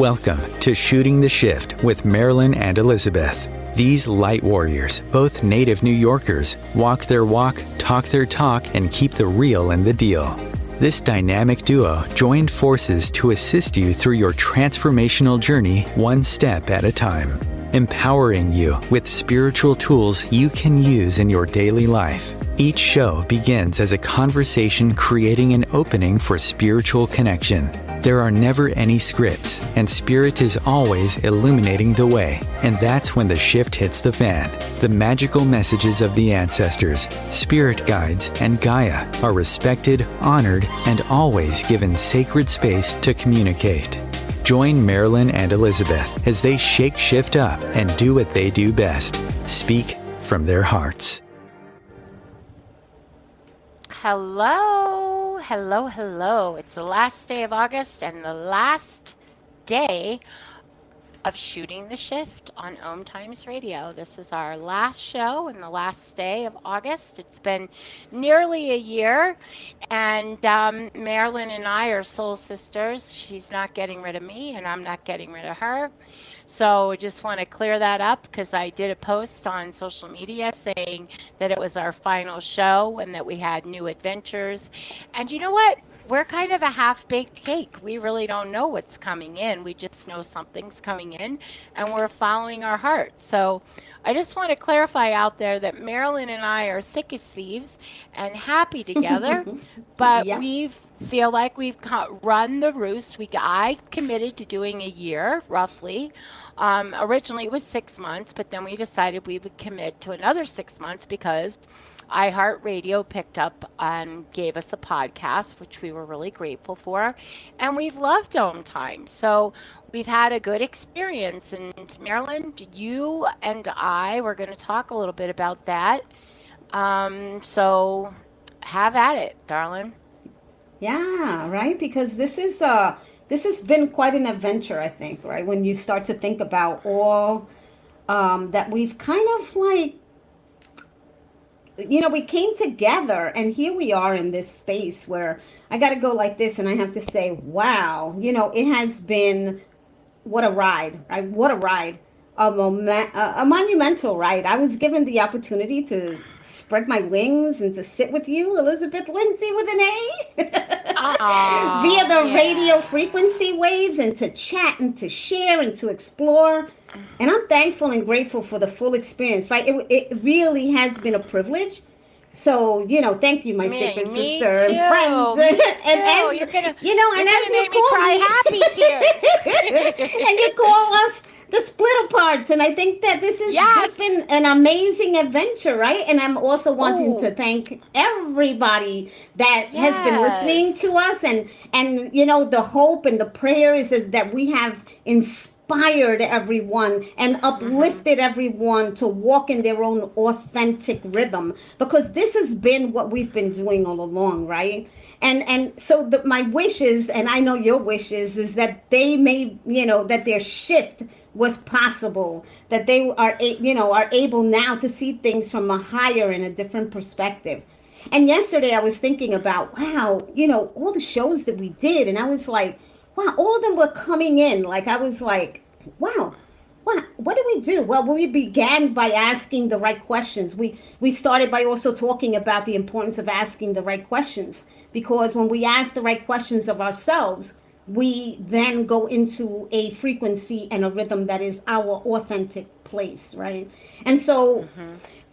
Welcome to Shooting the Shift with Marilyn and Elizabeth. These light warriors, both native New Yorkers, walk their walk, talk their talk, and keep the real in the deal. This dynamic duo joined forces to assist you through your transformational journey one step at a time, empowering you with spiritual tools you can use in your daily life. Each show begins as a conversation creating an opening for spiritual connection. There are never any scripts, and Spirit is always illuminating the way. And that's when the shift hits the fan. The magical messages of the ancestors, spirit guides, and Gaia are respected, honored, and always given sacred space to communicate. Join Marilyn and Elizabeth as they shake shift up and do what they do best, speak from their hearts. Hello, hello, hello. It's the last day of August and the last day of Shooting the Shift on OMTimes Radio. This is our last show and the last day of August. It's been nearly a year, and Marilyn and I are soul sisters. She's not getting rid of me, and I'm not getting rid of her. So I just want to clear that up because I did a post on social media saying that it was our final show and that we had new adventures. And you know what? We're kind of a half-baked cake. We really don't know what's coming in. We just know something's coming in, and we're following our heart. So I just want to clarify out there that Marilyn and I are thick as thieves and happy together, but Yep. we feel like we've run the roost. I committed to doing a year, roughly. Originally it was 6 months, but then we decided we would commit to another 6 months because iHeartRadio picked up and gave us a podcast, which we were really grateful for. And we've loved OMTimes. So we've had a good experience. And Marilyn, you and I were going to talk a little bit about that. So have at it, darling. Yeah, right. Because this has been quite an adventure, I think, right? When you start to think about all that we've kind of like, we came together, and here we are in this space where I got to go like this, and I have to say, wow, it has been what a ride, right? What a ride. A monumental ride. I was given the opportunity to spread my wings and to sit with you, Elizabeth Lindsay with an A, via the radio frequency waves, and to chat and to share and to explore. And I'm thankful and grateful for the full experience, right? It really has been a privilege. So, thank you, my sacred sister and friends. And as you're gonna make me cry happy tears. And you call us the split aparts, and I think that this has just been an amazing adventure, right? And I'm also wanting to thank everybody that has been listening to us, and the hope and the prayers is that we have inspired everyone and uplifted everyone to walk in their own authentic rhythm, because this has been what we've been doing all along, right? And so my wishes, and I know your wishes, is that they may, that their shift was possible, that they are able now to see things from a higher and a different perspective. And yesterday I was thinking about, wow, all the shows that we did, and I was like, wow, all of them were coming in. Like, I was like, wow, what did we do? Well, we began by asking the right questions. We started by also talking about the importance of asking the right questions, because when we ask the right questions of ourselves, we then go into a frequency and a rhythm that is our authentic place, right? And so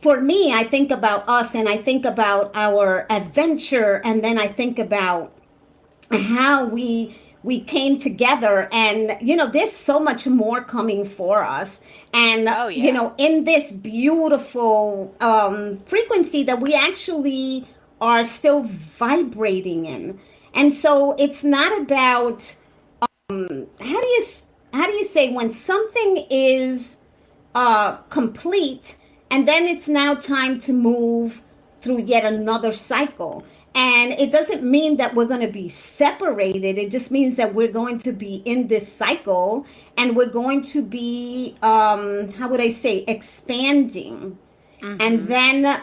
for me, I think about us, and I think about our adventure, and then I think about how we came together, and there's so much more coming for us, and in this beautiful frequency that we actually are still vibrating in. And so it's not about how do you say when something is complete, and then it's now time to move through yet another cycle. And it doesn't mean that we're going to be separated. It just means that we're going to be in this cycle, and we're going to be, expanding, and then,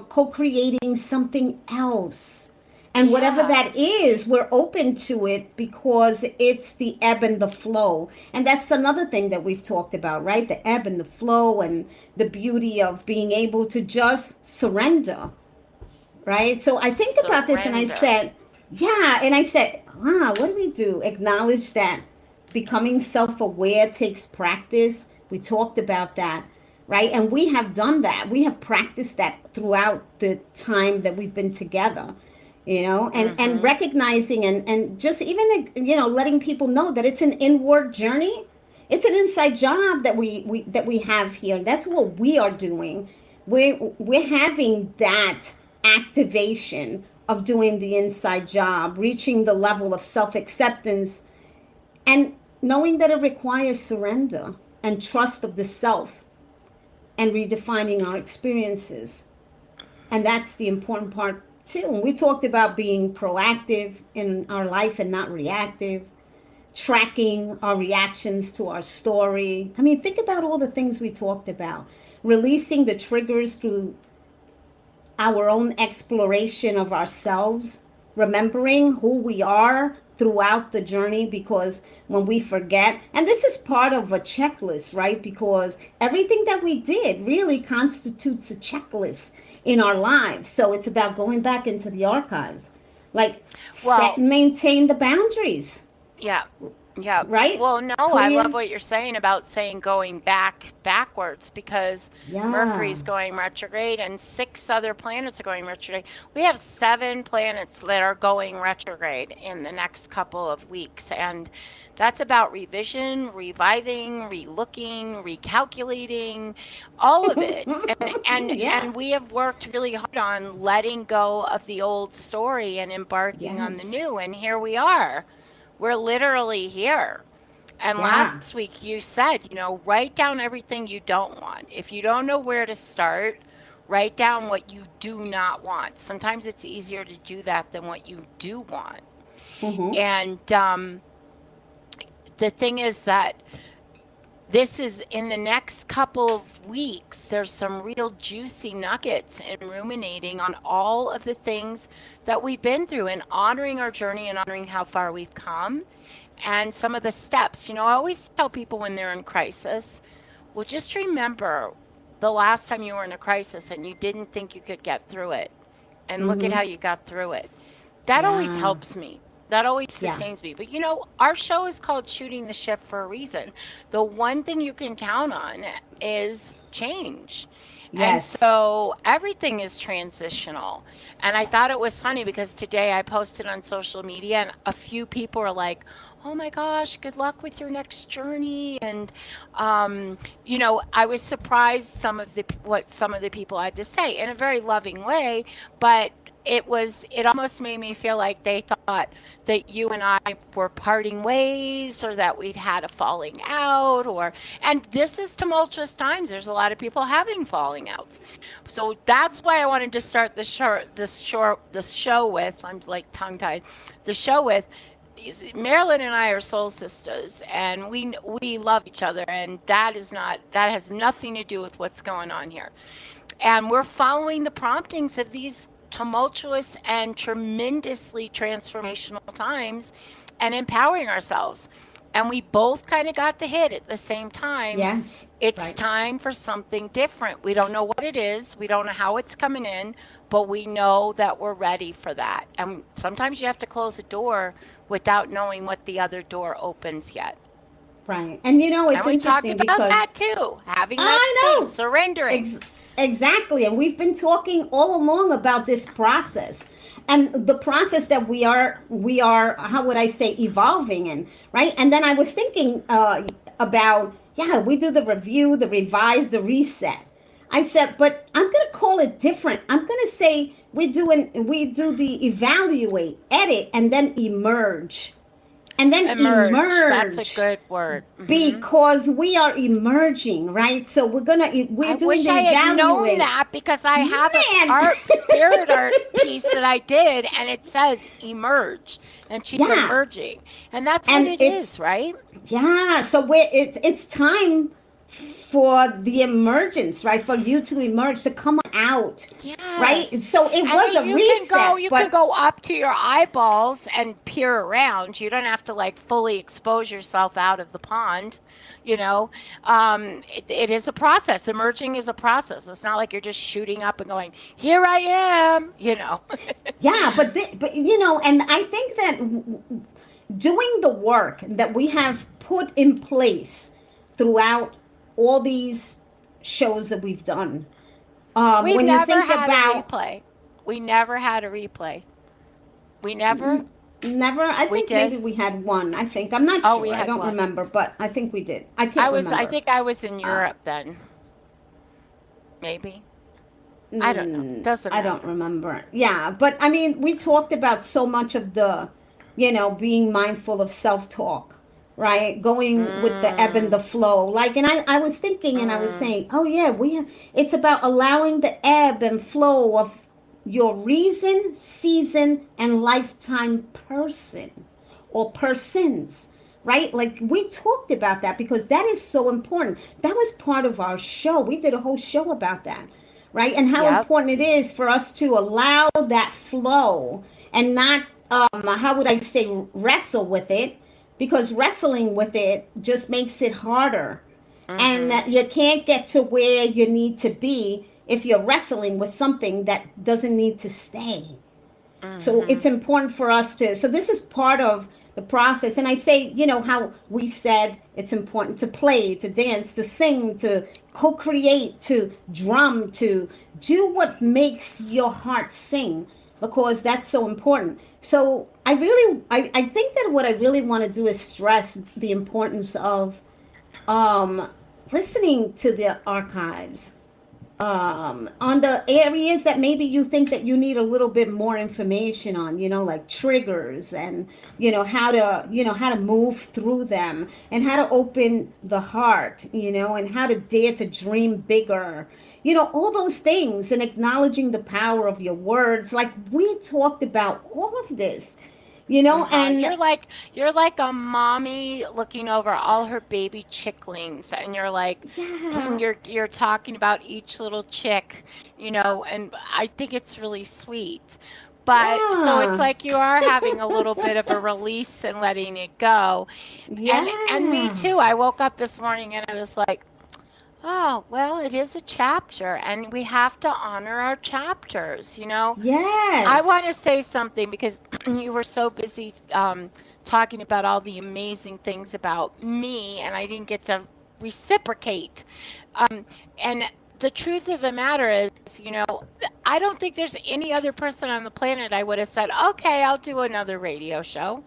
co-creating something else. And whatever that Yes. is, we're open to it because it's the ebb and the flow. And that's another thing that we've talked about, right? The ebb and the flow and the beauty of being able to just surrender, right? So I think about this and I Surrender. said, yeah. And I said, what do we do? Acknowledge that becoming self aware takes practice. We talked about that, right? And we have done that. We have practiced that throughout the time that we've been together, and Mm-hmm. recognizing and just even, letting people know that it's an inward journey. It's an inside job that we have here. That's what we are doing. We're having that activation of doing the inside job, reaching the level of self acceptance, and knowing that it requires surrender and trust of the self and redefining our experiences. And that's the important part too. And we talked about being proactive in our life and not reactive, tracking our reactions to our story. I mean, think about all the things we talked about. Releasing the triggers through our own exploration of ourselves, remembering who we are throughout the journey, because when we forget, and this is part of a checklist, right? Because everything that we did really constitutes a checklist in our lives. So it's about going back into the archives, like set Well, and maintain the boundaries, yeah. Yeah. right? Well, no, I love Clear. what you're saying about saying going backwards because Yeah. Mercury's going retrograde and 6 other planets are going retrograde. We have 7 planets that are going retrograde in the next couple of weeks. And that's about revision, reviving, relooking, recalculating, all of it. Yeah. And we have worked really hard on letting go of the old story and embarking on the Yes. new. And here we are. We're literally here. And Yeah. last week you said, write down everything you don't want. If you don't know where to start, write down what you do not want. Sometimes it's easier to do that than what you do want. Mm-hmm. And the thing is that this is in the next couple of weeks, there's some real juicy nuggets in ruminating on all of the things that we've been through and honoring our journey and honoring how far we've come and some of the steps. I always tell people when they're in crisis, well, just remember the last time you were in a crisis and you didn't think you could get through it. And look at Mm-hmm. how you got through it. That always Yeah. helps me. That always Yeah. sustains me. But our show is called Shooting the Ship for a reason. The one thing you can count on is change. And Yes. so everything is transitional. And I thought it was funny because today I posted on social media and a few people are like, oh my gosh, good luck with your next journey. And, I was surprised what some of the people had to say in a very loving way, but it almost made me feel like they thought that you and I were parting ways or that we'd had a falling out and this is tumultuous times. There's a lot of people having falling outs. So that's why I wanted to start the show with, I'm like tongue tied, the show with, Marilyn and I are soul sisters, and we love each other, and that has nothing to do with what's going on here. And we're following the promptings of these tumultuous and tremendously transformational times and empowering ourselves. And we both kind of got the hit at the same time. Yes. It's Right. time for something different. We don't know what it is, we don't know how it's coming in, but we know that we're ready for that. And sometimes you have to close a door without knowing what the other door opens yet. Right. And And it's we talked interesting about that because too, having that I space, know. surrendering. Exactly. And we've been talking all along about this process. And the process that we are, how would I say, evolving in, right? And then I was thinking about, yeah, we do the review, the revise, the reset. I said, but I'm going to call it different. I'm going to say we do the evaluate, edit, and then emerge. And then Emerge. That's a emerge good word. because we are emerging, right? So we're I doing wish the I had known evaluate. that because I have a Man. art spirit art piece that I did and it says emerge and she's Yeah. emerging. And that's what And it is, it's right? yeah, so it's time for the emergence, right? For you to emerge, to come out, right? Yes. So it And was then a reset, you can but go up to your eyeballs and peer around. You don't have to like fully expose yourself out of the pond, you know. It is a process. Emerging is a process. It's not like you're just shooting up and going, "Here I am," you know. yeah, but you know, and I think that doing the work that we have put in place throughout all these shows that we've done, We when you never think had a about replay. We never had a replay. We never. never, I We think maybe did. we had one. I think I'm not Oh, we sure. I had don't one. remember, but I think we did. I can't I remember. think I was in Uh, Europe then. Maybe. I don't know. Doesn't I don't matter. remember. Yeah, but I mean, we talked about so much of the, you know, being mindful of self talk, right? Going with the ebb and the Mm, flow. Like, and I was thinking and I was mm, saying, oh, yeah, it's about allowing the ebb and flow of your reason, season, and lifetime person or persons, right? Like, we talked about that because that is so important. That was part of our show. We did a whole show about that, right? And how yep. important it is for us to allow that flow and not, how would I say, wrestle with it, because wrestling with it just makes it harder. And Mm-hmm. you can't get to where you need to be if you're wrestling with something that doesn't need to stay. So Mm-hmm. it's important for us to, so this is part of the process. And I say, you know, how we said it's important to play, to dance, to sing, to co create, to drum, to do what makes your heart sing, because that's so important. So I think that what I really want to do is stress the importance of um, listening to the archives, on the areas that maybe you think that you need a little bit more information on, you know, like triggers, and you know how to move through them, and how to open the heart, you know, and how to dare to dream bigger, you know, all those things, and acknowledging the power of your words. Like, we talked about all of this, you know. Uh-huh. And You're like a mommy looking over all her baby chicklings, and you're like yeah, you're talking about each little chick, you know, and I think it's really sweet. But so it's yeah, like you are having a little bit of a release and letting it go. And me yeah, too. I woke up this morning and I was like, oh, well, it is a chapter, and we have to honor our chapters, you know? I want to yes, say something because you were so busy talking about all the amazing things about me, and I didn't get to reciprocate. And the truth of the matter is, you know, I don't think there's any other person on the planet I would have said, okay, I'll do another radio show,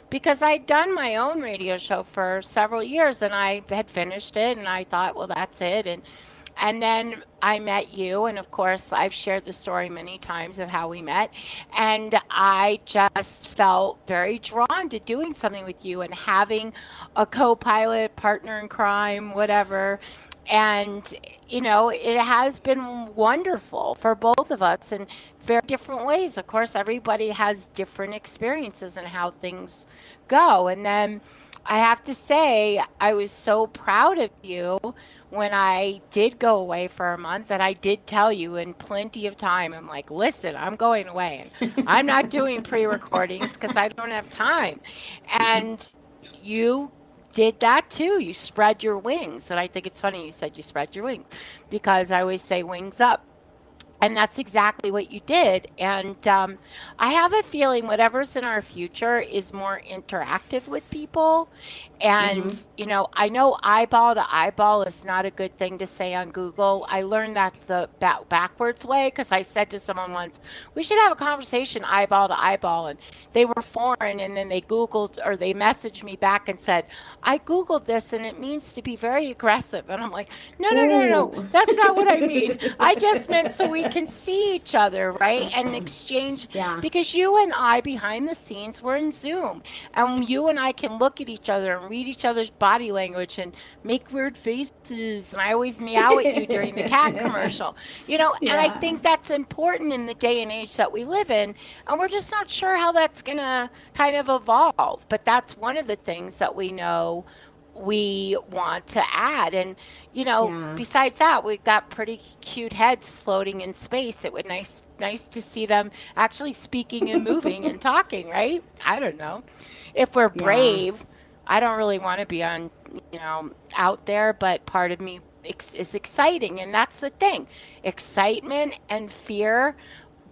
because I'd done my own radio show for several years and I had finished it and I thought, well, that's it. And then I met you, and of course, I've shared the story many times of how we met. And I just felt very drawn to doing something with you and having a co pilot, partner in crime, whatever. And, you know, it has been wonderful for both of us in very different ways. Of course, everybody has different experiences and how things go. And then I have to say, I was so proud of you when I did go away for a month, that I did tell you in plenty of time. I'm like, listen, I'm going away and I'm not doing pre recordings because I don't have time. And you did that too. You spread your wings. And I think it's funny you said you spread your wings, because I always say wings up. And that's exactly what you did. And I have a feeling whatever's in our future is more interactive with people. And, mm-hmm. you know, I know eyeball to eyeball is not a good thing to say on Google. I learned that the backwards way, because I said to someone once, we should have a conversation eyeball to eyeball. And they were foreign, and then they Googled, or they messaged me back and said, I Googled this and it means to be very aggressive. And I'm like, no, no, no, no, no. Ooh. That's not what I mean. I just meant so we can see each other, right? And exchange, Yeah. because you and I behind the scenes were in Zoom, and you and I can look at each other and read each other's body language and make weird faces. And I always meow at you during the cat commercial, you know, and I Yeah. think that's important in the day and age that we live in. And we're just not sure how that's going to kind of evolve. But that's one of the things that we know we want to add. And, besides that, we've got pretty cute heads floating in space. It would nice to see them actually speaking and moving and talking, right? I don't know. If we're brave, I don't really want to be on, out there, but part of me is exciting. And that's the thing. Excitement and fear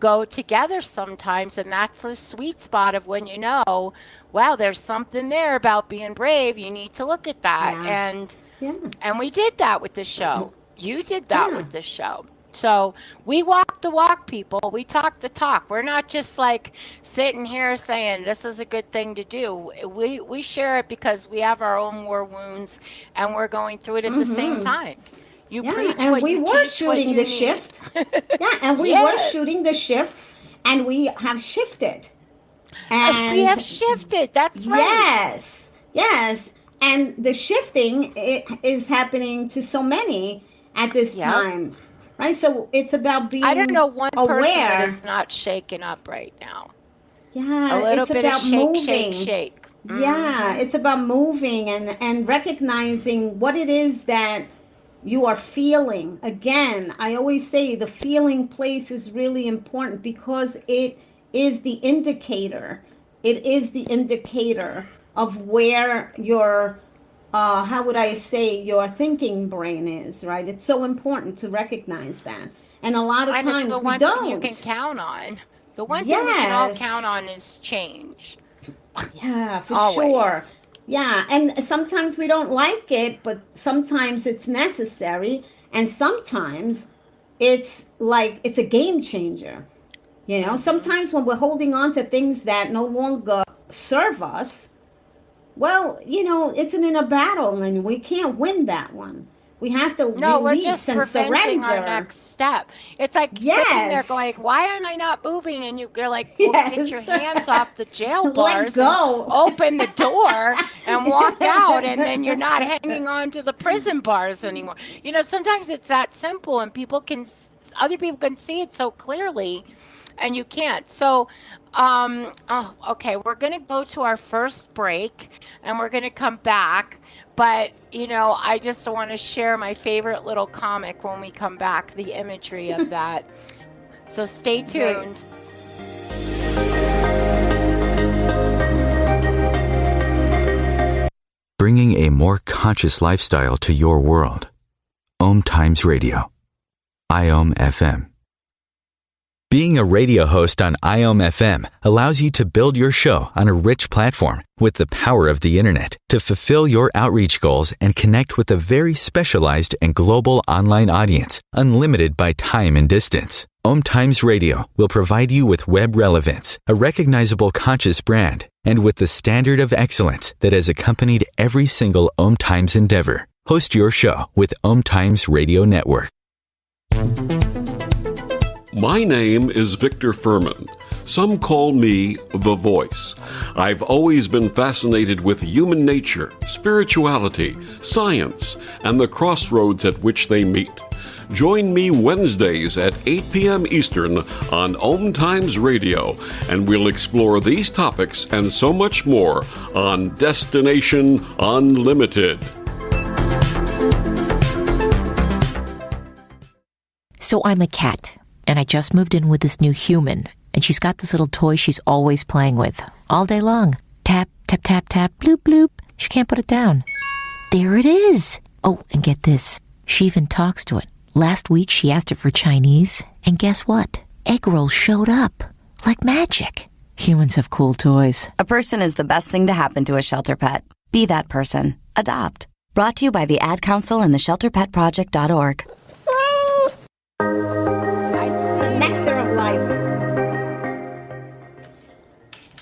go together sometimes, and that's the sweet spot of when wow, there's something there about being brave. You need to look at that. And we did that with the show. You did that with the show. So we walk the walk, people. We talk the talk. We're not just like sitting here saying this is a good thing to do. We share it because we have our own war wounds, and we're going through it at the same time. You preach and what we you were teach, shooting what the you shift. need. And we were shooting the shift, and we have shifted. And we have shifted. That's right. Yes. And the shifting is happening to so many at this time, right? So it's about being I don't know one aware. person that is not shaken up right now. Yeah, a little it's bit about of shake, moving. shake. Mm-hmm. Yeah, it's about moving and recognizing what it is that you are feeling. Again, I always say the feeling place is really important because it is the indicator. It is the indicator of where your, how would I say, your thinking brain is, right? It's so important to recognize that. And a lot of times the we one don't. thing you can count on. The one thing we can all count on is change. Yeah, for Always. sure. Yeah, and sometimes we don't like it, but sometimes it's necessary, and sometimes it's like it's a game changer. Sometimes when we're holding on to things that no longer serve us, well, it's an inner battle, and we can't win that one. We have to we're release just and preventing surrender. our next step. It's like sitting there going, why am I not moving? And you're like, well, get your hands off the jail bars, Let go. And open the door and walk out, and then you're not hanging on to the prison bars anymore. Sometimes it's that simple, and other people can see it so clearly, and you can't. So, okay, we're going to go to our first break, and we're going to come back. But, I just want to share my favorite little comic when we come back, the imagery of that. So stay tuned. Bringing a more conscious lifestyle to your world. OMTimes Radio. IOM FM. Being a radio host on IOM FM allows you to build your show on a rich platform with the power of the internet to fulfill your outreach goals and connect with a very specialized and global online audience, unlimited by time and distance. OMTimes Radio will provide you with web relevance, a recognizable conscious brand, and with the standard of excellence that has accompanied every single OMTimes endeavor. Host your show with OMTimes Radio Network. My name is Victor Furman. Some call me The Voice. I've always been fascinated with human nature, spirituality, science, and the crossroads at which they meet. Join me Wednesdays at 8 p.m. Eastern on OMTimes Radio, and we'll explore these topics and so much more on Destination Unlimited. So I'm a cat, and I just moved in with this new human, and she's got this little toy she's always playing with, all day long. Tap, tap, tap, tap, bloop, bloop. She can't put it down. There it is. Oh, and get this. She even talks to it. Last week, she asked it for Chinese, and guess what? Egg rolls showed up. Like magic. Humans have cool toys. A person is the best thing to happen to a shelter pet. Be that person. Adopt. Brought to you by the Ad Council and the ShelterPetProject.org. The nectar of life.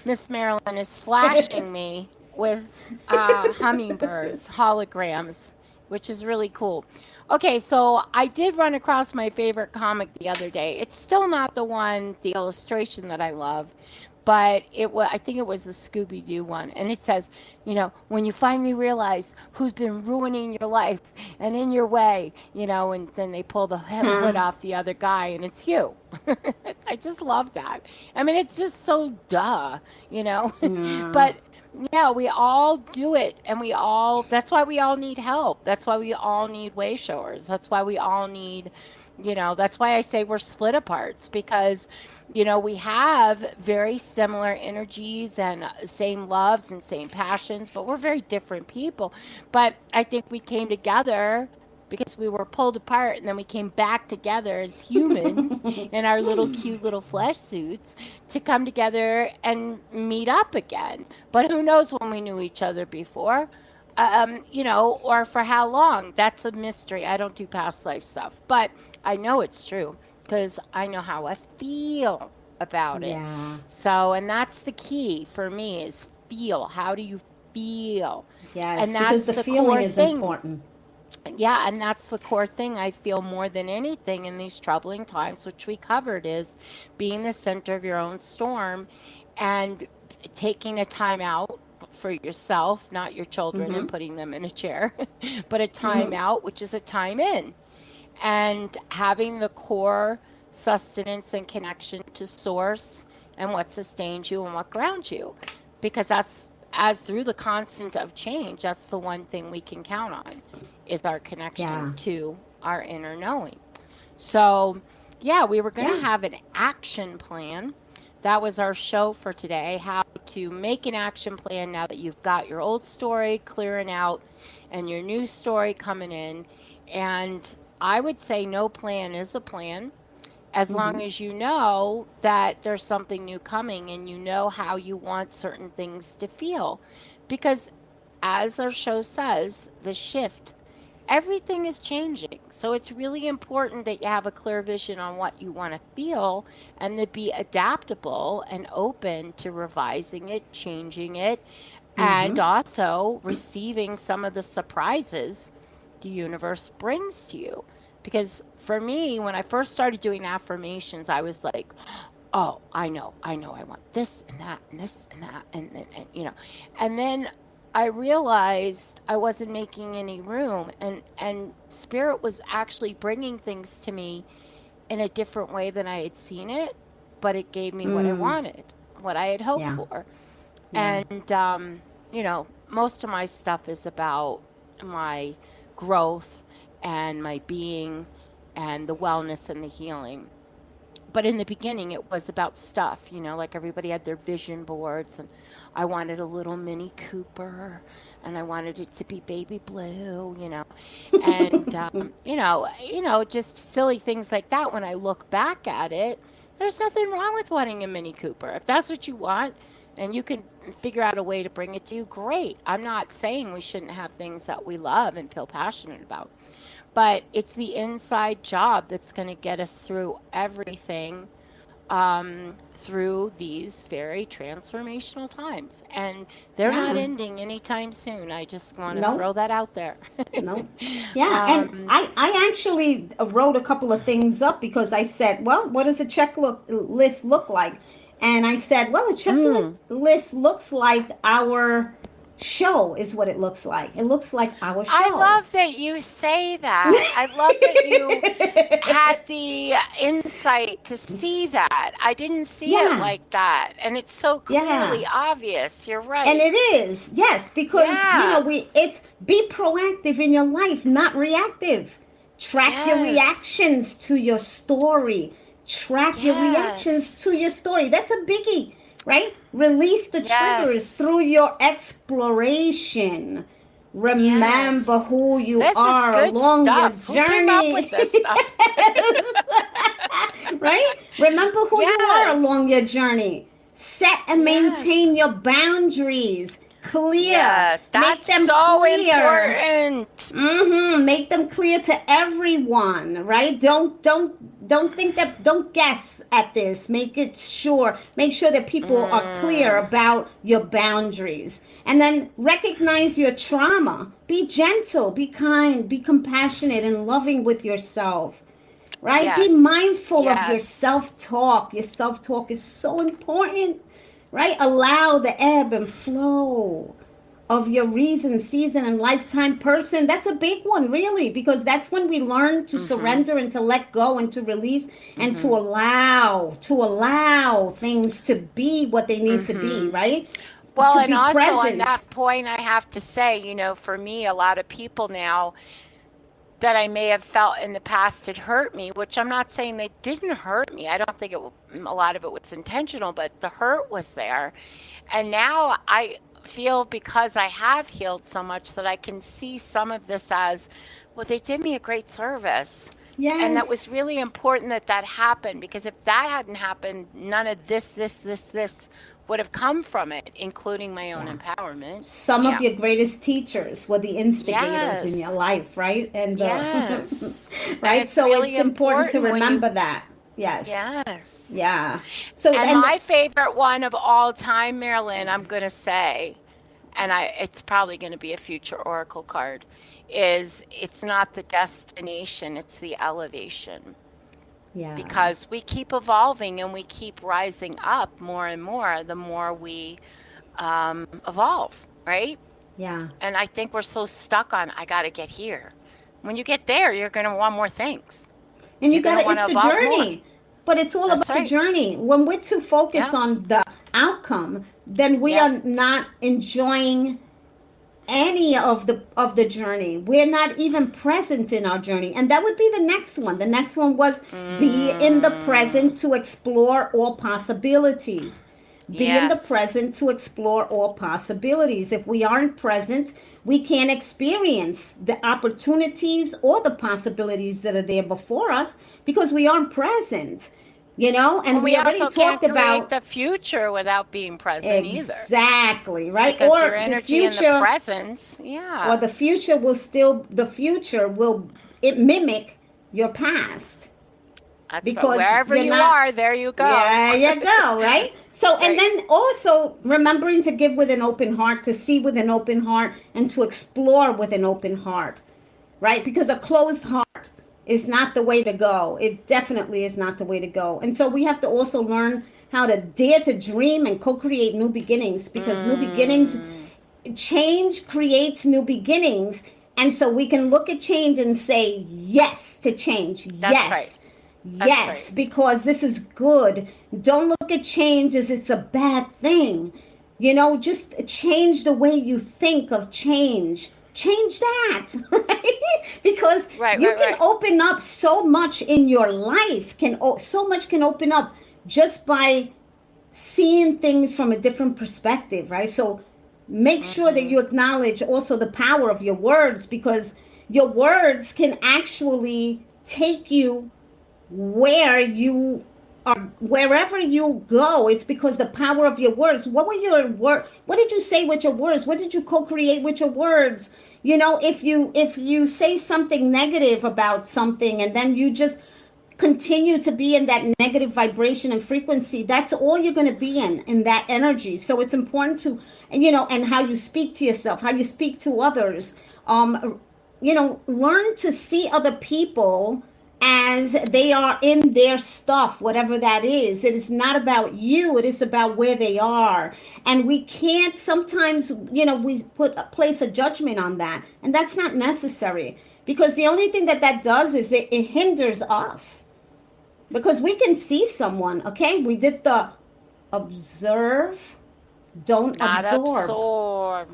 Miss Marilyn is flashing me with hummingbirds, holograms, which is really cool. Okay, so I did run across my favorite comic the other day. It's still not the illustration that I love, but I think it was the Scooby-Doo one. And it says, when you finally realize who's been ruining your life and in your way, and then they pull the hood off the other guy, and it's you. I just love that. I mean, it's just so duh, Yeah. But Yeah, we all do it, and that's why we all need help. That's why we all need way showers. That's why we all need, that's why I say we're split aparts because, we have very similar energies and same loves and same passions, but we're very different people. But I think we came together because we were pulled apart and then we came back together as humans in our little cute little flesh suits to come together and meet up again. But who knows when we knew each other before, or for how long? That's a mystery. I don't do past life stuff, but I know it's true because I know how I feel about it. Yeah. So, and that's the key for me is feel. How do you feel? Yes, and because that's the feeling core is thing. important. Yeah, and that's the core thing I feel more than anything in these troubling times, which we covered, is being the center of your own storm and taking a time out for yourself, not your children, and putting them in a chair, but a time out, which is a time in, and having the core sustenance and connection to source and what sustains you and what grounds you, because that's as through the constant of change, that's the one thing we can count on is our connection to our inner knowing. So, yeah, we were going to have an action plan. That was our show for today, how to make an action plan now that you've got your old story clearing out and your new story coming in. And I would say no plan is a plan as long as you know that there's something new coming and you know how you want certain things to feel. Because as our show says, the shift, everything is changing. So it's really important that you have a clear vision on what you want to feel and to be adaptable and open to revising it, changing it, and also receiving some of the surprises the universe brings to you. Because for me, when I first started doing affirmations, I was like, oh, I know, I want this and that and this and that. And then I realized I wasn't making any room, and Spirit was actually bringing things to me in a different way than I had seen it, but it gave me what I wanted, what I had hoped for. And, most of my stuff is about my growth and my being and the wellness and the healing. But in the beginning, it was about stuff, like everybody had their vision boards, and I wanted a little Mini Cooper, and I wanted it to be baby blue, and, just silly things like that. When I look back at it, there's nothing wrong with wanting a Mini Cooper. If that's what you want, and you can figure out a way to bring it to you, great. I'm not saying we shouldn't have things that we love and feel passionate about. But it's the inside job that's going to get us through everything, through these very transformational times. And they're not ending anytime soon. I just want to throw that out there. Yeah, and I actually wrote a couple of things up because I said, well, what does a checklist look like? And I said, well, a checklist looks like our show is what it looks like. It looks like our show. I love that you say that. I love that you had the insight to see that. I didn't see it like that. And it's so clearly obvious. You're right. And it is. Yes, because it's be proactive in your life, not reactive. Track your reactions to your story. Track your reactions to your story. That's a biggie. Right? Release the triggers through your exploration. Remember who you are along your journey. Who came up with this stuff? Right? Remember who you are along your journey. Set and maintain your boundaries. Clear. Yes, that's Make them so clear. important. Make them clear to everyone, right? Don't think that, don't guess at this. Make sure that people are clear about your boundaries. And then recognize your trauma. Be gentle, be kind, be compassionate and loving with yourself. Right? Yes. Be mindful of your self-talk. Your self-talk is so important. Right? Allow the ebb and flow of your reason, season, and lifetime person. That's a big one, really, because that's when we learn to surrender and to let go and to release and to allow things to be what they need to be, right? Well, to and be also on present. that point, I have to say, for me, a lot of people now that I may have felt in the past had hurt me, which I'm not saying they didn't hurt me. I don't think a lot of it was intentional, but the hurt was there. And now I feel, because I have healed so much, that I can see some of this as, well, they did me a great service. And that was Yes. really important that happened, because if that hadn't happened, none of this would have come from it, including my own Yeah. empowerment. Some of Yeah. your greatest teachers were the instigators in your Yes. life, right? And Yes. And right. it's So really it's important to important when you, remember that. Yes. yes. Yeah. So And and my favorite one of all time, Marilyn, I'm going to say, and it's probably going to be a future oracle card, is it's not the destination, it's the elevation. yeah. Because we keep evolving and we keep rising up more and more the more we evolve, right? Yeah. And I think we're so stuck on, I got to get here. When you get there, you're going to want more things. And You're going to want it's to the evolve more. journey. But it's all That's about the right. journey. When we're too focused Yeah. on the outcome, then we Yeah. are not enjoying any of the journey. We're not even present in our journey. And that would be the next one. The next one was be in the present to explore all possibilities. Be in the Yes. present to explore all possibilities. If we aren't present, we can't experience the opportunities or the possibilities that are there before us because we aren't present. And we We already also can't talked create about the future without being present either. exactly, right? Because Or your the energy in the future, presence, or yeah. the future will it mimic your past That's right. because Wherever you're you not. are, there you go. Yeah, you go, right? So, and Right. then also remembering to give with an open heart, to see with an open heart, and to explore with an open heart, right? Because a closed heart is not the way to go. It definitely is not the way to go. And so we have to also learn how to dare to dream and co-create new beginnings because new beginnings, change creates new beginnings. And so we can look at change and say yes to change. That's Yes. right. Yes, right. because this is good. Don't look at change as it's a bad thing. Just change the way you think of change. Change that, right? Because Right, you right, can right. open up so much in your life. So much can open up just by seeing things from a different perspective, right? So make sure that you acknowledge also the power of your words because your words can actually take you where you are, wherever you go. It's because the power of your words. What were your word? What did you say with your words? What did you co-create with your words? If you say something negative about something and then you just continue to be in that negative vibration and frequency, that's all you're going to be in that energy. So it's important to, and how you speak to yourself, how you speak to others. Learn to see other people as they are in their stuff, whatever that is. It is not about you. It is about where they are. And we can't sometimes, we place a judgment on that. And that's not necessary because the only thing that does is it hinders us because we can see someone. Okay. We did the observe, don't Not absorb. absorb.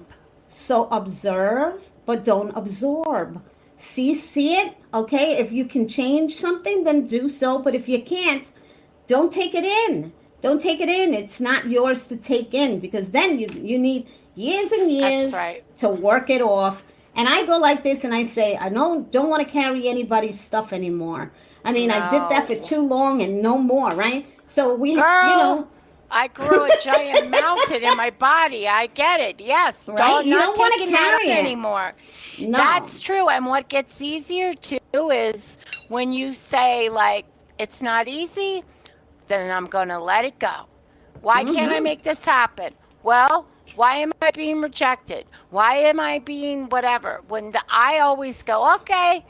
So observe, but don't absorb. See it. Okay. If you can change something, then do so. But if you can't, don't take it in. Don't take it in. It's not yours to take in because then you need years and years That's right. to work it off. And I go like this and I say, I don't want to carry anybody's stuff anymore. I mean, I did that for No. too long and no more, right? So Girl, I grew a giant mountain in my body. I get it. Yes. Right? You Not don't wanna taking that carry up it. anymore. No. That's true. And what gets easier too is when you say like, it's not easy, then I'm going to let it go. Why can't I make this happen? Well, why am I being rejected? Why am I being whatever? I always go, okay,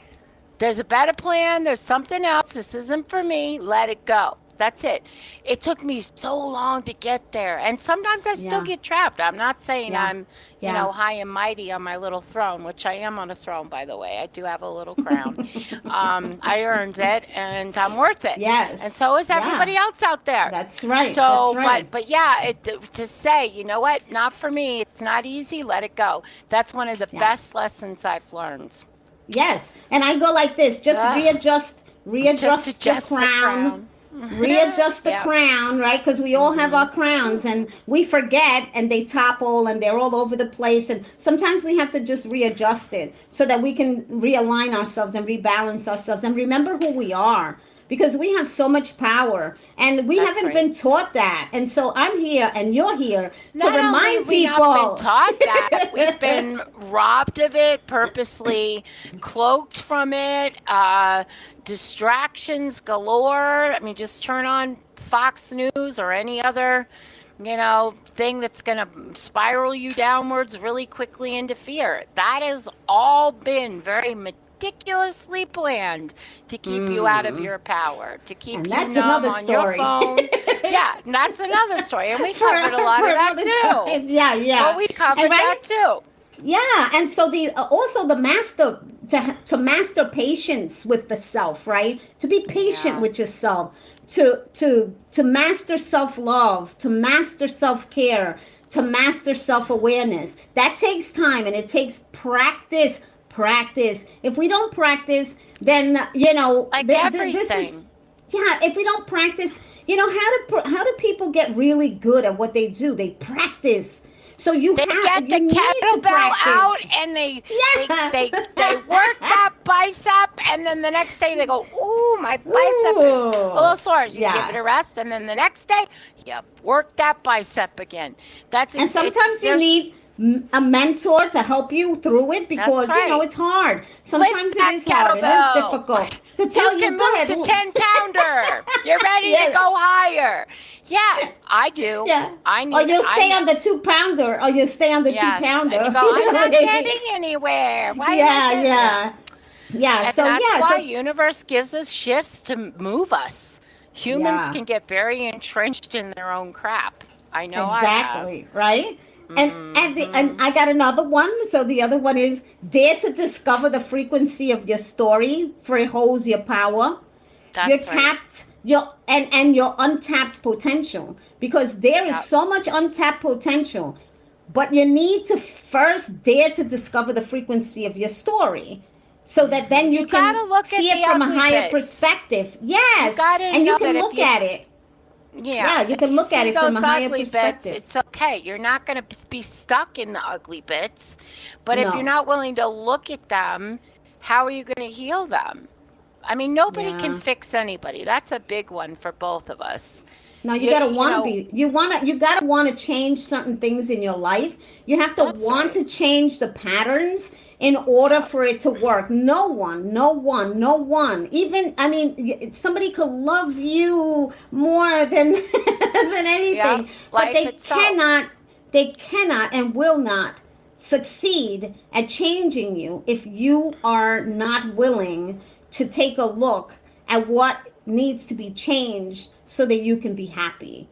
there's a better plan. There's something else. This isn't for me. Let it go. That's it. It took me so long to get there. And sometimes I still get trapped. I'm not saying I'm, high and mighty on my little throne, which I am on a throne, by the way. I do have a little crown. I earned it, and I'm worth it. Yes. And so is everybody else out there. That's right. So, that's right. but yeah, to say, you know what, not for me, it's not easy, let it go. That's one of the best lessons I've learned. Yes. And I go like this, just readjust the crown. Readjust the crown, right? Because we all have our crowns, and we forget, and they topple, and they're all over the place. And sometimes we have to just readjust it so that we can realign ourselves and rebalance ourselves and remember who we are, because we have so much power, and we haven't been taught that. And so I'm here, and you're here to remind people. We've not been taught that. We've been robbed of it, purposely cloaked from it. Distractions galore. I mean, just turn on Fox News or any other, thing that's going to spiral you downwards really quickly into fear. That has all been very meticulously planned to keep you out of your power, to keep you numb on your phone. Yeah, that's another story. And we covered a lot of that too. Time. Yeah. Well, we covered that too. Yeah, and so the master to master patience with the self, right? To be patient with yourself, to master self-love, to master self-care, to master self-awareness. That takes time, and it takes practice. If we don't practice, then everything. This is if we don't practice, how do people get really good at what they do? They practice. So they get the kettlebell out, and they work that bicep, and then the next day they go, ooh, my bicep is a little sore. You give it a rest, and then the next day you work that bicep again. And sometimes you need a mentor to help you through it, because it's hard. Sometimes it is hard. It is difficult. To tell you can move to 10-pounder. You're ready to go higher. Yeah, I do. Yeah. Or you'll stay on the 2-pounder, or you'll stay on the 2-pounder. And you go, I'm not getting anywhere. Why Yeah. And so that's why universe gives us shifts to move us. Humans can get very entrenched in their own crap. I know. Exactly. Right. And I got another one. So the other one is dare to discover the frequency of your story, for it holds your power. Your untapped potential, because there is so much untapped potential, but you need to first dare to discover the frequency of your story, so that then you can see it from a higher perspective. Yes, and you can look at it. Yeah, you can look at it from a higher perspective. It's okay. You're not going to be stuck in the ugly bits, but if you're not willing to look at them, how are you going to heal them? I mean, nobody can fix anybody. That's a big one for both of us. No, you gotta want to be. You gotta want to change certain things in your life. You have to want to change the patterns in order for it to work. No one. Even, somebody could love you more than anything, but they cannot and will not succeed at changing you if you are not willing to take a look at what needs to be changed so that you can be happy.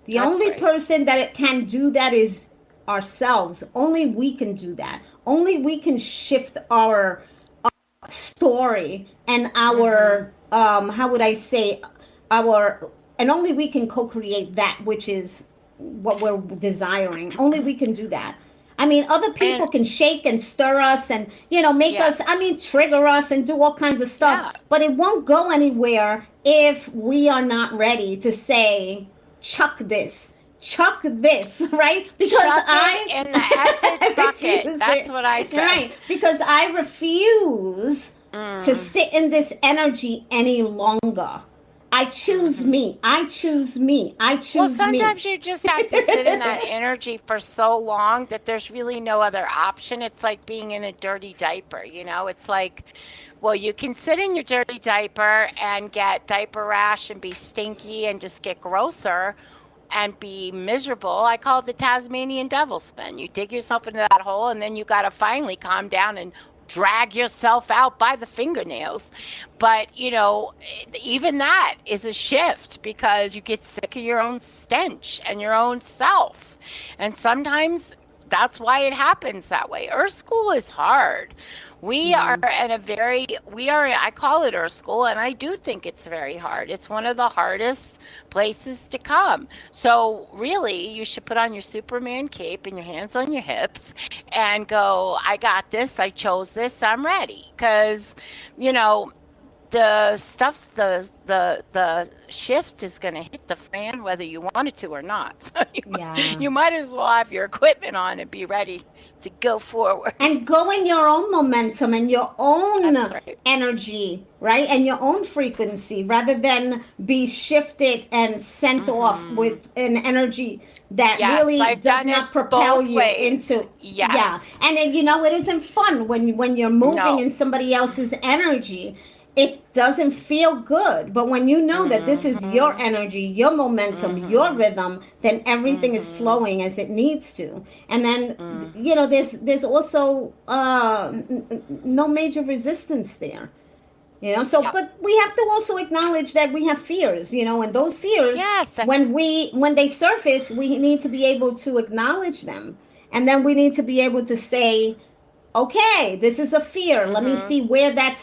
The only person that can do that is ourselves. Only we can do that. Only we can shift our story and our, and only we can co-create that which is what we're desiring. Only we can do that. I mean, other people can shake and stir us and, make us, trigger us and do all kinds of stuff. But it won't go anywhere if we are not ready to say, chuck this, right? Because in the effing bucket. That's what I say. Right, because I refuse to sit in this energy any longer. I choose me. Well, sometimes you just have to sit in that energy for so long that there's really no other option. It's like being in a dirty diaper, It's like, well, you can sit in your dirty diaper and get diaper rash and be stinky and just get grosser and be miserable. I call it the Tasmanian devil spin. You dig yourself into that hole, and then you got to finally calm down and drag yourself out by the fingernails. But, even that is a shift because you get sick of your own stench and your own self. And sometimes that's why it happens that way. Earth School is hard. I call it Earth School, and I do think it's very hard. It's one of the hardest places to come. So really, you should put on your Superman cape and your hands on your hips and go, I got this, I chose this, I'm ready. Because, the shift is going to hit the fan whether you want it to or not. So you might as well have your equipment on and be ready to go forward. And go in your own momentum and your own energy, right? And your own frequency rather than be shifted and sent off with an energy that really does not propel you into. Yeah. And then, it isn't fun when you're moving in somebody else's energy. It doesn't feel good. But when you know that this is your energy, your momentum, your rhythm, then everything is flowing as it needs to. And then, there's also no major resistance there. But we have to also acknowledge that we have fears, and those fears, when they surface, we need to be able to acknowledge them. And then we need to be able to say, okay, this is a fear. Let me see where that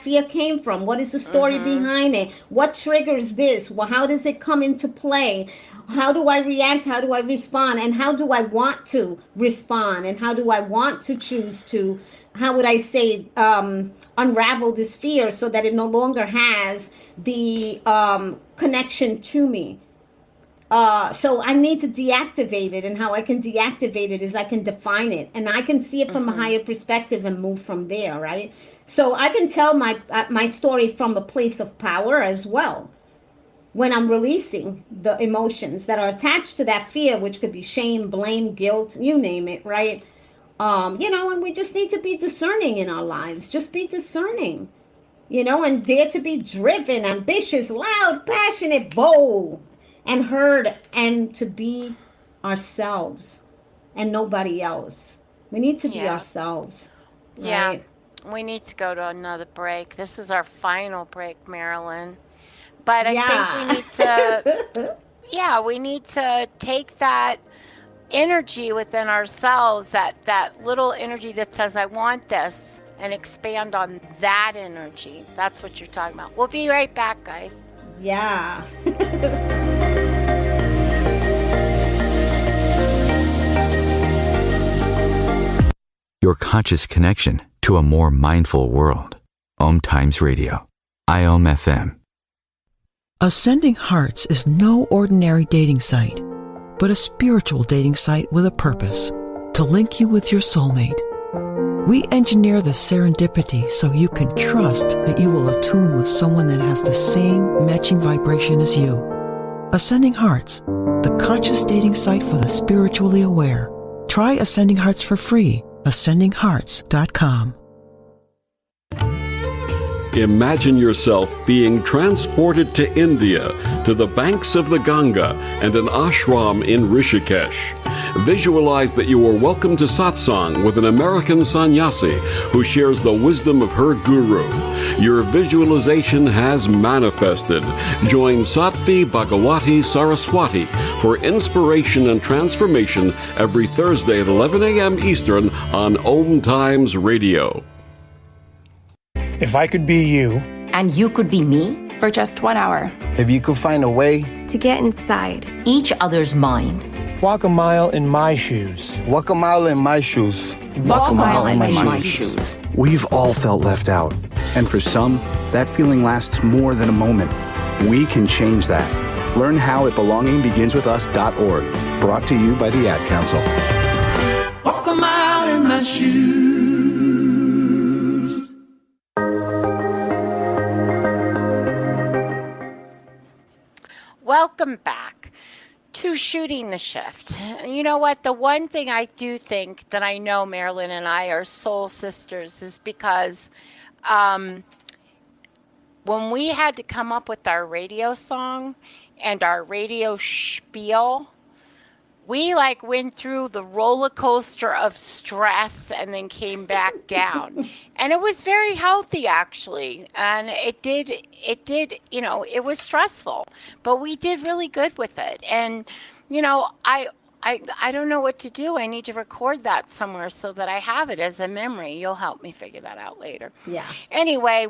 fear came from. What is the story behind it? What triggers this? Well, how does it come into play? How do I react? How do I respond? And how do I want to respond? And how do I want to choose to, how would I say, unravel this fear so that it no longer has the connection to me? So I need to deactivate it, and how I can deactivate it is I can define it, and I can see it from a higher perspective and move from there, right? So I can tell my story from a place of power as well when I'm releasing the emotions that are attached to that fear, which could be shame, blame, guilt, you name it, right? And we just need to be discerning in our lives. Just be discerning, and dare to be driven, ambitious, loud, passionate, bold, and heard, and to be ourselves and nobody else. We need to be ourselves. Right? Yeah. We need to go to another break. This is our final break, Marilyn. But I think we need to take that energy within ourselves, that little energy that says, I want this, and expand on that energy. That's what you're talking about. We'll be right back, guys. Yeah. Your conscious connection to a more mindful world. OMTimes Radio. IOM FM. Ascending Hearts is no ordinary dating site, but a spiritual dating site with a purpose, to link you with your soulmate. We engineer the serendipity so you can trust that you will attune with someone that has the same matching vibration as you. Ascending Hearts, the conscious dating site for the spiritually aware. Try Ascending Hearts for free. AscendingHearts.com. Imagine yourself being transported to India, to the banks of the Ganga and an ashram in Rishikesh. Visualize that you are welcome to satsang with an American sannyasi who shares the wisdom of her guru. Your visualization has manifested. Join Sattvi Bhagawati Saraswati for inspiration and transformation every Thursday at 11 a.m. Eastern on OMTimes Radio. If I could be you, and you could be me, for just 1 hour. If you could find a way to get inside each other's mind. Walk a mile in my shoes. Walk a mile in my shoes. Walk a mile in my shoes. We've all felt left out. And for some, that feeling lasts more than a moment. We can change that. Learn how at belongingbeginswithus.org. Brought to you by the Ad Council. Walk a mile in my shoes. Welcome back to Shooting the Shift. You know what? The one thing I do think that I know Marilyn and I are soul sisters is because when we had to come up with our radio song and our radio spiel, we like went through the roller coaster of stress and then came back down. And it was very healthy actually. And it did, it was stressful, but we did really good with it. And, I don't know what to do. I need to record that somewhere so that I have it as a memory. You'll help me figure that out later. Yeah. Anyway,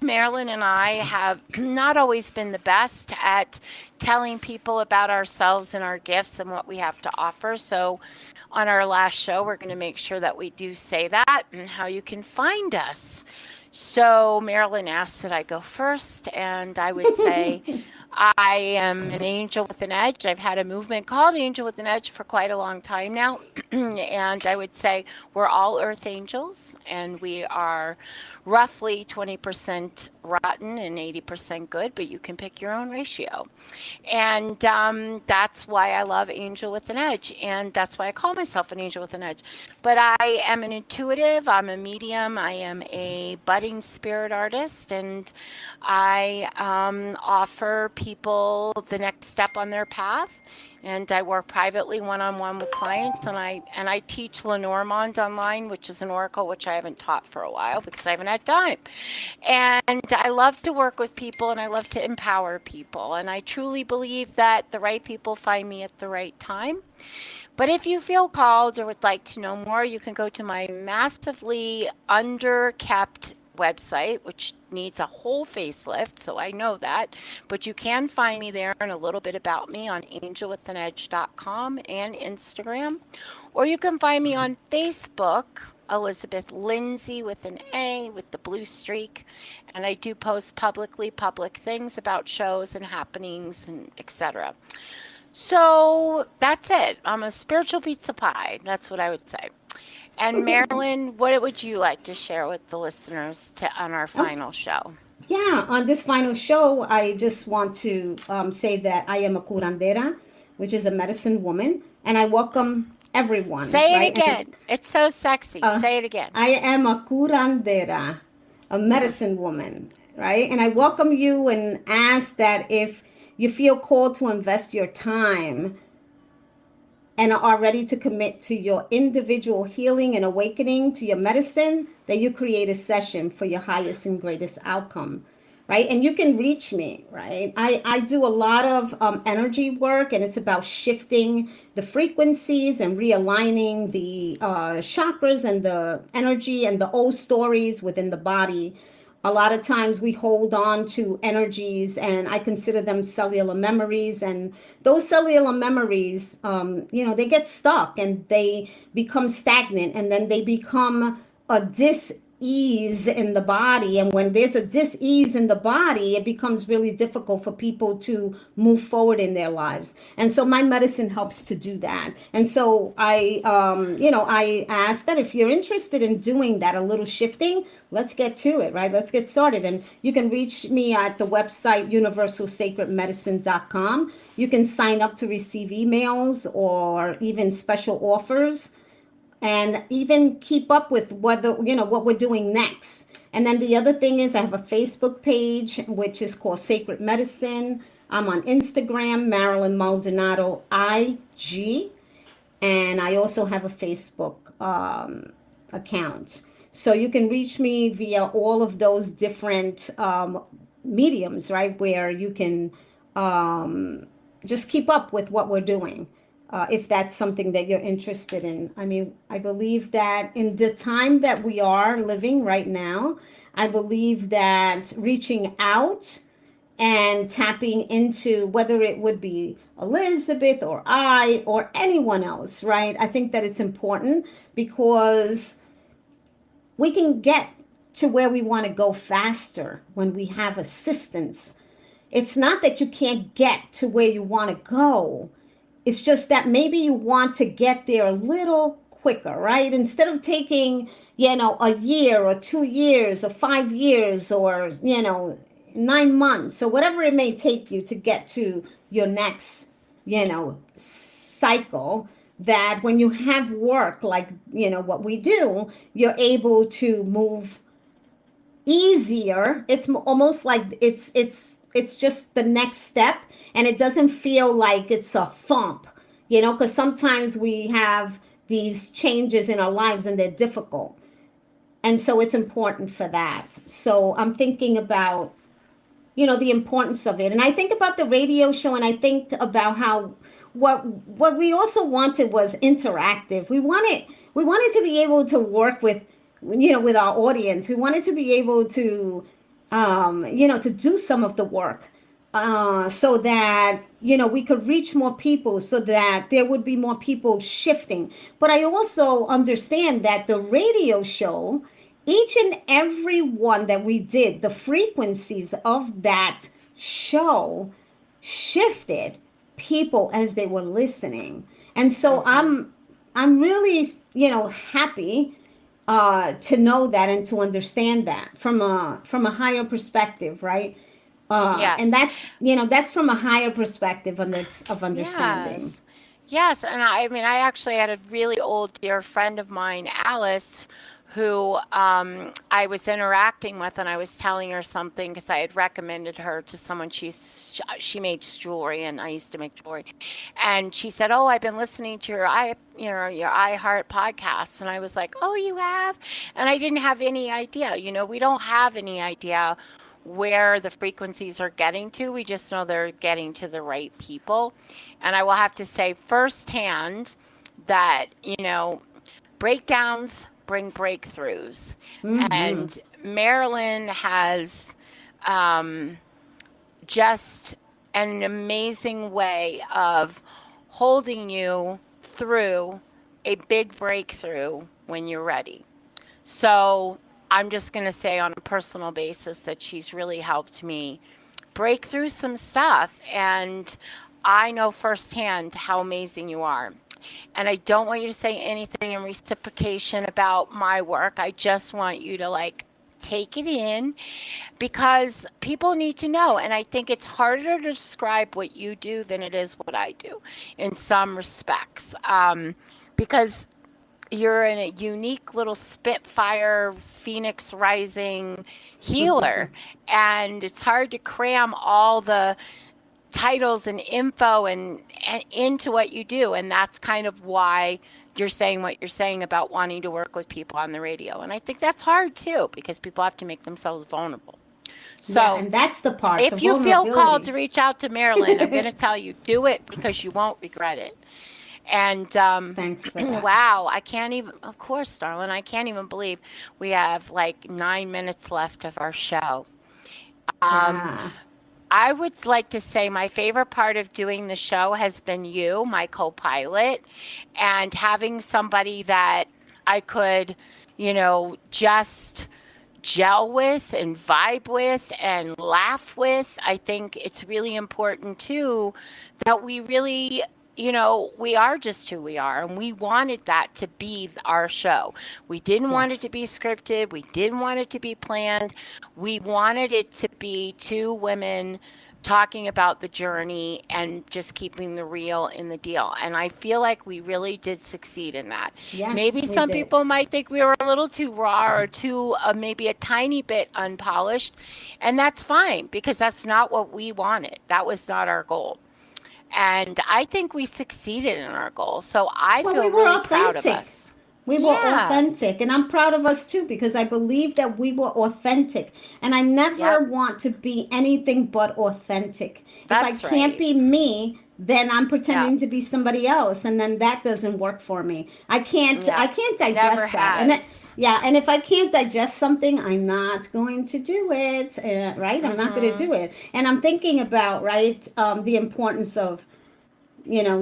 Marilyn and I, have not always been the best at telling people about ourselves and our gifts and what we have to offer. So on our last show, we're going to make sure that we do say that and how you can find us. So Marilyn asked that I go first, and I would say I am an angel with an edge. I've had a movement called Angel with an Edge for quite a long time now. And I would say we're all earth angels, and we are roughly 20% rotten and 80% good, but you can pick your own ratio. And that's why I love Angel with an Edge, and that's why I call myself an angel with an edge. But I am an intuitive, I'm a medium, I am a budding spirit artist, and I offer people the next step on their path. And I work privately one-on-one with clients, and I teach Lenormand online, which is an oracle, which I haven't taught for a while because I haven't had time. And I love to work with people, and I love to empower people. And I truly believe that the right people find me at the right time. But if you feel called or would like to know more, you can go to my massively underkept website, which needs a whole facelift, so I know that, but you can find me there and a little bit about me on angelwithanedge.com and Instagram, or you can find me on Facebook, Elizabeth Lindsay with an A with the blue streak, and I do post public things about shows and happenings and etc. So that's it. I'm a spiritual pizza pie. That's what I would say. And Marilyn, what would you like to share with the listeners on our final show? Yeah, on this final show, I just want to say that I am a curandera, which is a medicine woman, and I welcome everyone. Say it again. It's so sexy. Say it again. I am a curandera, a medicine woman, right? And I welcome you and ask that if you feel called to invest your time and are ready to commit to your individual healing and awakening to your medicine, that you create a session for your highest and greatest outcome, right? And you can reach me, right? I do a lot of energy work, and it's about shifting the frequencies and realigning the chakras and the energy and the old stories within the body. A lot of times we hold on to energies, and I consider them cellular memories. And those cellular memories, they get stuck and they become stagnant, and then they become a dis-ease in the body. And when there's a dis-ease in the body, it becomes really difficult for people to move forward in their lives. And so my medicine helps to do that. And so I ask that if you're interested in doing that, a little shifting, let's get to it, right? Let's get started. And you can reach me at the website, universalsacredmedicine.com. You can sign up to receive emails or even special offers, and even keep up with what we're doing next. And then the other thing is I have a Facebook page, which is called Sacred Medicine. I'm on Instagram, Marilyn Maldonado IG. And I also have a Facebook account. So you can reach me via all of those different mediums, right? Where you can just keep up with what we're doing. If that's something that you're interested in. I mean, I believe that in the time that we are living right now, I believe that reaching out and tapping into, whether it would be Elizabeth or I or anyone else, right? I think that it's important because we can get to where we want to go faster when we have assistance. It's not that you can't get to where you want to go. It's just that maybe you want to get there a little quicker, right? Instead of taking, a year or 2 years or 5 years or, 9 months or whatever it may take you to get to your next, cycle, that when you have work like, what we do, you're able to move easier. It's almost like it's just the next step. And it doesn't feel like it's a thump, because sometimes we have these changes in our lives and they're difficult. And so it's important for that. So I'm thinking about, the importance of it. And I think about the radio show, and I think about how what we also wanted was interactive. We wanted to be able to work with our audience. We wanted to be able to to do some of the work, so that we could reach more people, so that there would be more people shifting. But I also understand that the radio show, each and every one that we did, the frequencies of that show shifted people as they were listening. And so I'm really happy to know that and to understand that from a higher perspective, right? Yes. And that's from a higher perspective of understanding. Yes, and I actually had a really old dear friend of mine, Alice, who I was interacting with, and I was telling her something because I had recommended her to someone. She makes jewelry, and I used to make jewelry, and she said, "Oh, I've been listening to your iHeart podcast," and I was like, "Oh, you have?" And I didn't have any idea. We don't have any idea where the frequencies are getting to. We just know they're getting to the right people, and I will have to say firsthand that breakdowns bring breakthroughs. And Marilyn has just an amazing way of holding you through a big breakthrough when you're ready. So I'm just going to say on a personal basis that she's really helped me break through some stuff. And I know firsthand how amazing you are. And I don't want you to say anything in reciprocation about my work. I just want you to take it in, because people need to know. And I think it's harder to describe what you do than it is what I do in some respects, because you're in a unique little Spitfire, Phoenix Rising healer. And it's hard to cram all the titles and info and into what you do. And that's kind of why you're saying what you're saying about wanting to work with people on the radio. And I think that's hard too, because people have to make themselves vulnerable. So and that's the part. If you feel called to reach out to Marilyn, I'm going to tell you, do it, because you won't regret it. And thanks for that. Wow, I can't even, of course, darling, I can't even believe we have 9 minutes left of our show. I would like to say my favorite part of doing the show has been you, my co-pilot, and having somebody that I could, just gel with and vibe with and laugh with. I think it's really important too that we really, we are just who we are, and we wanted that to be our show. We didn't want it to be scripted. We didn't want it to be planned. We wanted it to be two women talking about the journey and just keeping the real in the deal. And I feel like we really did succeed in that. Yes, maybe some people might think we were a little too raw or too, maybe a tiny bit unpolished. And that's fine, because that's not what we wanted. That was not our goal. And I think we succeeded in our goal. So I feel really proud of us. We were authentic, and I'm proud of us too, because I believe that we were authentic, and I never want to be anything but authentic. That's if I can't be me, then I'm pretending to be somebody else, and then that doesn't work for me. I can't digest that. And if I can't digest something, I'm not going to do it, right? I'm not going to do it. And I'm thinking about, the importance of,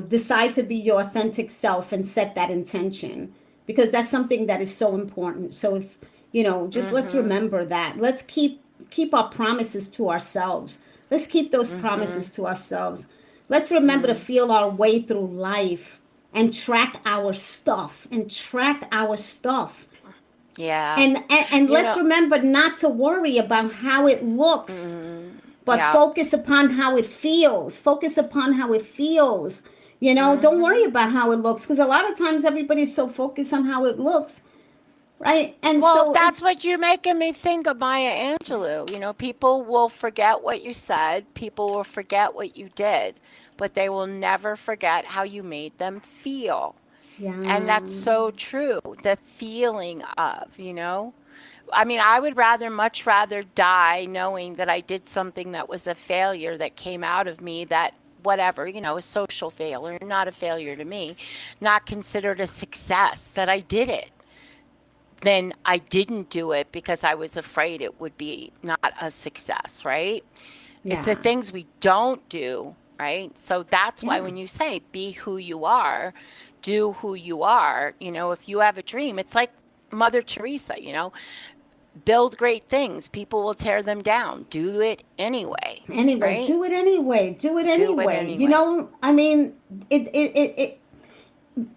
decide to be your authentic self and set that intention, because that's something that is so important. So if, let's remember that. Let's keep our promises to ourselves. Let's keep those promises to ourselves. Let's remember to feel our way through life and track our stuff Yeah. And let's remember not to worry about how it looks, but focus upon how it feels. Focus upon how it feels. Don't worry about how it looks, because a lot of times everybody's so focused on how it looks. right? And Well, so that's what you're making me think of, Maya Angelou. You know, people will forget what you said, people will forget what you did, but they will never forget how you made them feel. And yeah, that's so true. The feeling of, you know? I mean, I would much rather die knowing that I did something that was a failure that came out of me that whatever, you know, a social failure, not a failure to me, not considered a success, that I did it. Then I didn't do it because I was afraid it would be not a success, right? It's the yeah, things we don't do, right? So that's why yeah. when you say be who you are, do who you are, you know, if you have a dream, it's like Mother Teresa, you know, build great things. People will tear them down. Do it anyway, Anyway, right? do it anyway. Do it Do it anyway. You anyway. know, I mean, it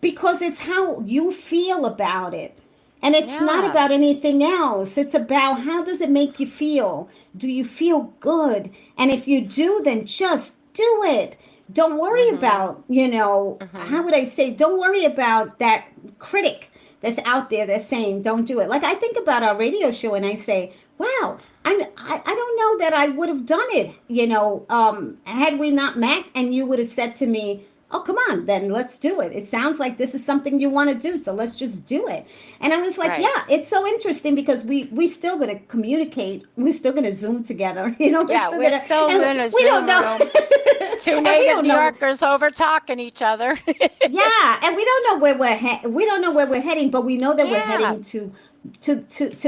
because it's how you feel about it. And it's not Yeah. about anything else. It's about how does it make you feel? Do you feel good? And if you do, then just do it. Don't worry Mhm. about, you know, how Mhm. would I say, don't worry about that critic that's out there that's saying don't do it. Like I think about our radio show and I say, wow, I don't know that I would have done it, you know, had we not met and you would have said to me, oh, come on, then let's do it. It sounds like this is something you want to do, so let's just do it. And I was like, Right. yeah, it's so interesting because we still going to communicate. We're still going to Zoom together. You know, we're Yeah, still we're going to, still and in a we don't Zoom know. room. Two And we native don't New know. Yorkers over talking each other. Yeah, and we don't know where we don't know where we're heading, but we know that we're Yeah. heading to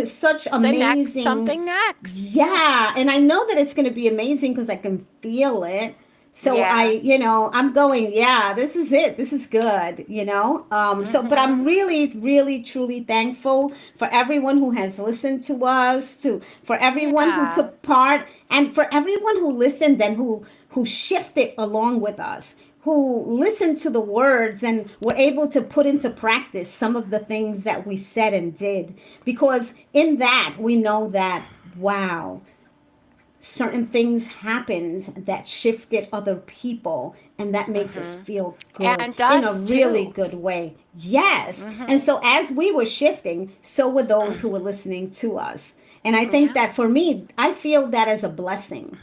such The next amazing. something next. Yeah. Yeah, and I know that it's going to be amazing because I can feel it. So Yeah. I'm going, yeah, this is it. This is good, you know? But I'm Mhm. really, really, truly thankful for everyone who has listened to us, for everyone who Yeah. took part, and for everyone who listened and who shifted along with us, who listened to the words and were able to put into practice some of the things that we said and did. Because in that, we know that, wow, certain things happens that shifted other people and that makes us Mhm. feel good And in a us really too. good way. Yes. And Mhm. so as we were shifting, so were those who were listening to us. And I think Yeah. that for me, I feel that as a blessing.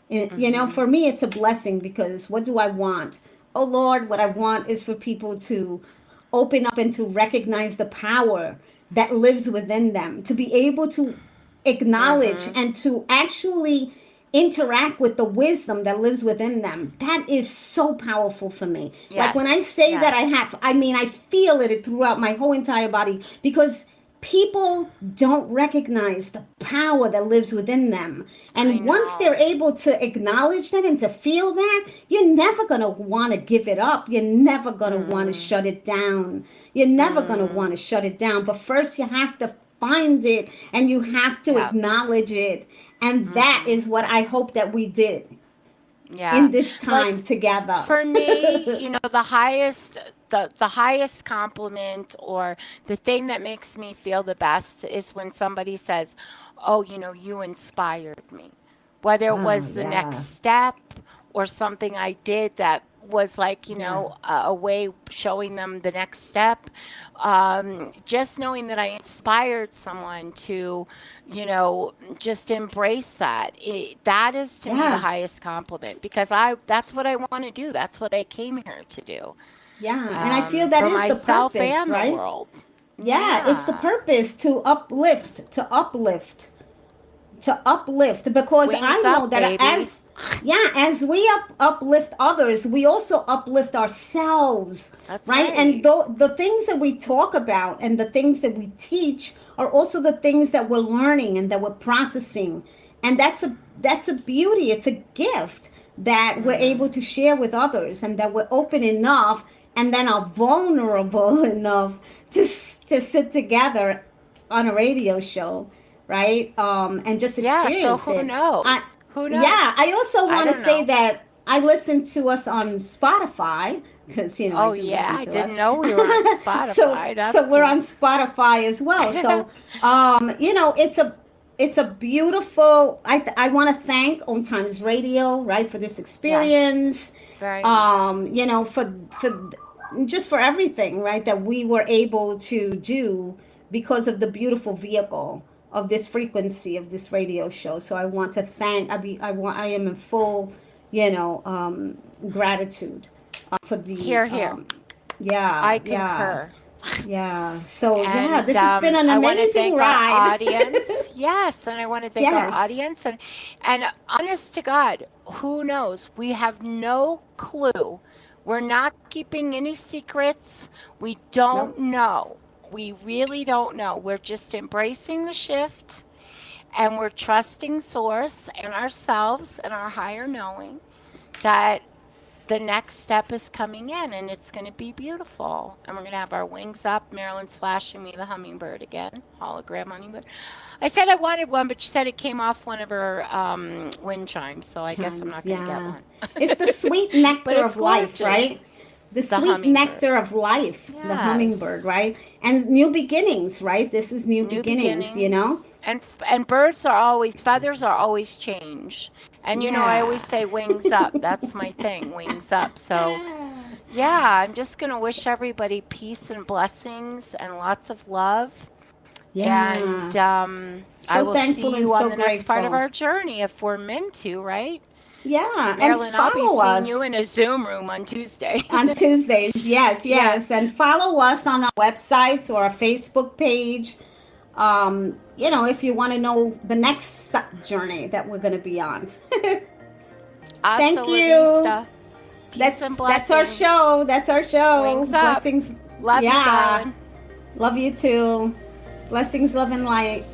You know, Mhm. for me, it's a blessing because what do I want? Oh Lord, what I want is for people to open up and to recognize the power that lives within them, to be able to acknowledge Mhm. and to actually interact with the wisdom that lives within them. That is so powerful for me. Like when I Yes. say that Yes. I mean, I feel it throughout my whole entire body because people don't recognize the power that lives within them. I And once they're know. able to acknowledge that and to feel that, you're never going to want to give it up. You're never going to want to Mm. shut it down. You're never going to want Mm. to shut it down. But first, you have to find it and you have to Yeah. acknowledge it. And that Mhm. is what I hope that we did Yeah. in this Like time together. for me, you know, the highest compliment or the thing that makes me feel the best is when somebody says, "Oh, you know, you inspired me." Whether it Oh, was the yeah. next step or something I did that was like, you Yeah. know, a way showing them the next step. Just knowing that I inspired someone to, you know, just embrace that. That is to me the Yeah. highest compliment because that's what I want to do. That's what I came here to do, Yeah. And I feel that for is the myself purpose, and the right? world. Yeah, it's the Yeah. purpose to uplift because I Wings know up, that baby. as we uplift others, we also uplift ourselves, That's right? And right. the things that we talk about and the things that we teach are also the things that we're learning and that we're processing, and that's a beauty. It's a gift that we're able Mhm. to share with others, and that we're open enough and then are vulnerable enough to sit together on a radio show, right? And just Yeah, so experience who it. I knows? Who Yeah, knows? I also I want to don't say know. that I listen to us on Spotify because I Oh do yeah, listen I to didn't us. know we were on so Spotify. That's so we're cool. on Spotify as well. So it's a beautiful. I want to thank OMTimes Radio, right, for this Yes, experience. very much. For just for everything, right, that we were able to do because of the beautiful vehicle of this frequency of this radio show. So I want to thank. I am in full, gratitude for the. Here. Yeah, I concur. Yeah. So and, this has been an amazing ride. Our audience. Yes, and I want to thank our audience and honest to God, who knows? We have no clue. We're not keeping any secrets. We don't know. We really don't know. We're just embracing the shift, and we're trusting Source and ourselves and our higher knowing that the next step is coming in, and it's going to be beautiful. And we're going to have our wings up. Marilyn's flashing me the hummingbird again, hologram hummingbird. I said I wanted one, but she said it came off one of her wind chimes, so I guess I'm not going to get one. It's the sweet nectar of life, right? The sweet nectar of life, the hummingbird, right? And new beginnings, right? This is new beginnings, And birds are always, feathers are always change. And, I always say wings up. That's my thing, wings up. So, I'm just going to wish everybody peace and blessings and lots of love. Yeah. And I will see you on the next part of our journey if we're meant to, right? Yeah, Marilyn, and follow I'll us. be seeing you in a Zoom room on Tuesday. On Tuesdays, yes. And follow us on our websites or our Facebook page. If you want to know the next journey that we're going to be on. Thank you. That's our show. Wings Blessings. Love you, darling. Love you too. Blessings, love, and light.